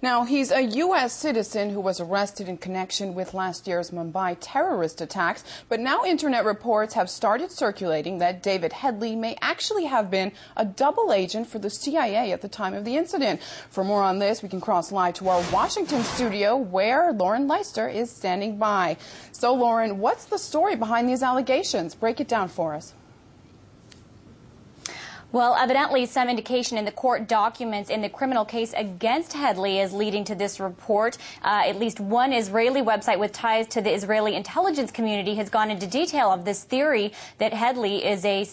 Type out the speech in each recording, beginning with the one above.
Now, he's a U.S. citizen who was arrested in connection with last year's Mumbai terrorist attacks, but now internet reports have started circulating that David Headley may actually have been a double agent for the CIA at the time of the incident. For more on this, we can cross live to our Washington studio where Lauren Leister is standing by. So, Lauren, what's the story behind these allegations? Break it down for us. Well, evidently, some indication in the court documents in the criminal case against Headley is leading to this report. At least one Israeli website with ties to the Israeli intelligence community has gone into detail of this theory that Headley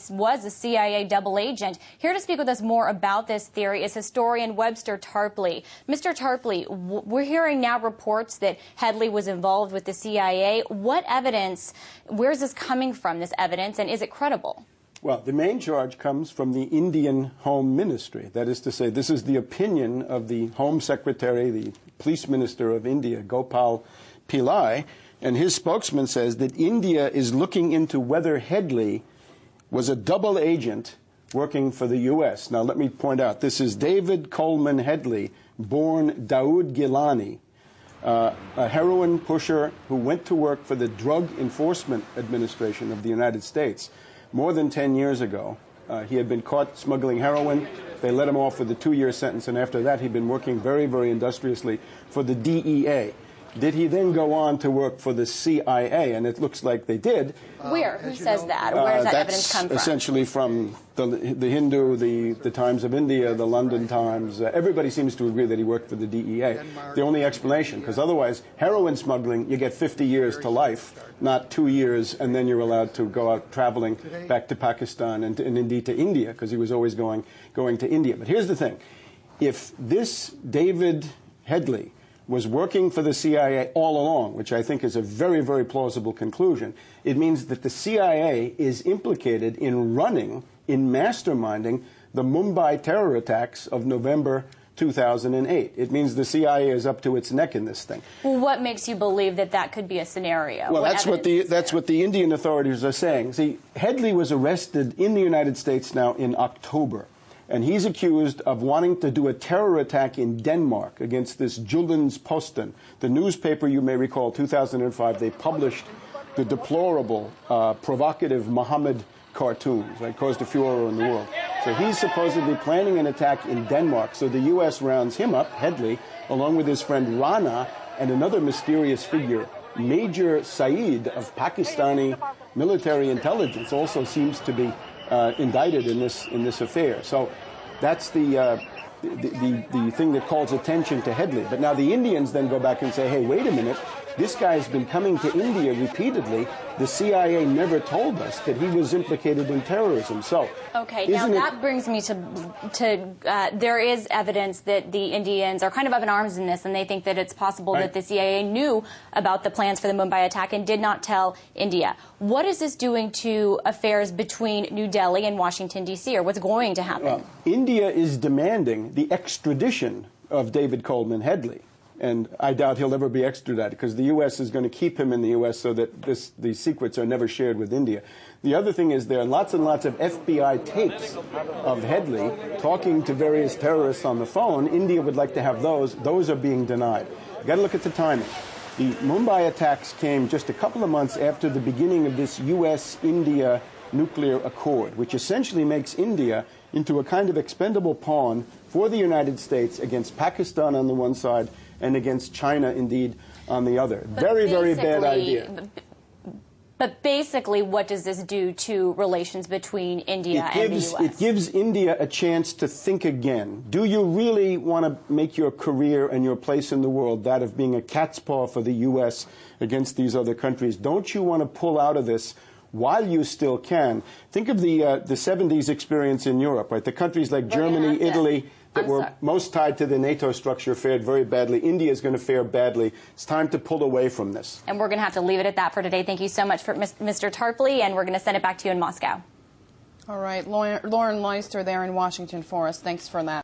was a CIA double agent. Here to speak with us more about this theory is historian Webster Tarpley. Mr. Tarpley, we're hearing now reports that Headley was involved with the CIA. What evidence, where's this coming from, this evidence, and is it credible? Well, the main charge comes from the Indian Home Ministry. That is to say, this is the opinion of the Home Secretary, the Police Minister of India, Gopal Pillai, and his spokesman says that India is looking into whether Headley was a double agent working for the U.S. Now, let me point out, this is David Coleman Headley, born Daoud Gilani, a heroin pusher who went to work for the Drug Enforcement Administration of the United States. More than 10 years ago, he had been caught smuggling heroin. They let him off with a 2-year sentence, and after that, he'd been working very, very industriously for the DEA. Did he then go on to work for the CIA? And it looks like they did. Where? Who says that? Where does that evidence come from? Essentially from the Hindu, the Times of India, the London Times. Everybody seems to agree that he worked for the DEA. The only explanation, because otherwise, heroin smuggling, you get 50 years to life, not 2 years, and then you're allowed to go out traveling back to Pakistan and indeed to India, because he was always going to India. But here's the thing. If this David Headley was working for the CIA all along, which I think is a very, very plausible conclusion, it means that the CIA is implicated in masterminding the Mumbai terror attacks of November 2008. It means the CIA is up to its neck in this thing. Well, what makes you believe that that could be a scenario? Well, that's what the Indian authorities are saying. See, Headley was arrested in the United States now in October. And he's accused of wanting to do a terror attack in Denmark against this Jyllands-Posten. The newspaper, you may recall, 2005, they published the deplorable, provocative Muhammad cartoons that caused a furor in the world. So he's supposedly planning an attack in Denmark. So the U.S. rounds him up, Headley, along with his friend Rana and another mysterious figure, Major Saeed of Pakistani military intelligence, also seems to be indicted in this affair. So that's the thing that calls attention to Headley. But now the Indians then go back and say, hey, wait a minute, this guy's been coming to India repeatedly. The CIA never told us that he was implicated in terrorism. So, okay, now that brings me to there is evidence that the Indians are kind of up in arms in this, and they think that it's possible that the CIA knew about the plans for the Mumbai attack and did not tell India. What is this doing to affairs between New Delhi and Washington, D.C., or what's going to happen? Is demanding the extradition of David Coleman Headley. And I doubt he'll ever be extradited because the U.S. is going to keep him in the U.S. so that these secrets are never shared with India. The other thing is there are lots and lots of FBI tapes of Headley talking to various terrorists on the phone. India would like to have those. Those are being denied. You've got to look at the timing. The Mumbai attacks came just a couple of months after the beginning of this U.S.-India nuclear accord, which essentially makes India into a kind of expendable pawn for the United States against Pakistan on the one side and against China, indeed, on the other. Very, very bad idea. But basically, what does this do to relations between India and the U.S.? It gives India a chance to think again. Do you really want to make your career and your place in the world that of being a cat's paw for the U.S. against these other countries? Don't you want to pull out of this while you still can? Think of the 70s experience in Europe, right? The countries like Germany, Italy, that were most tied to the NATO structure fared very badly. India is going to fare badly. It's time to pull away from this. And we're going to have to leave it at that for today. Thank you so much, for Mr. Tarpley, and we're going to send it back to you in Moscow. All right, Lauren Leister there in Washington for us. Thanks for that.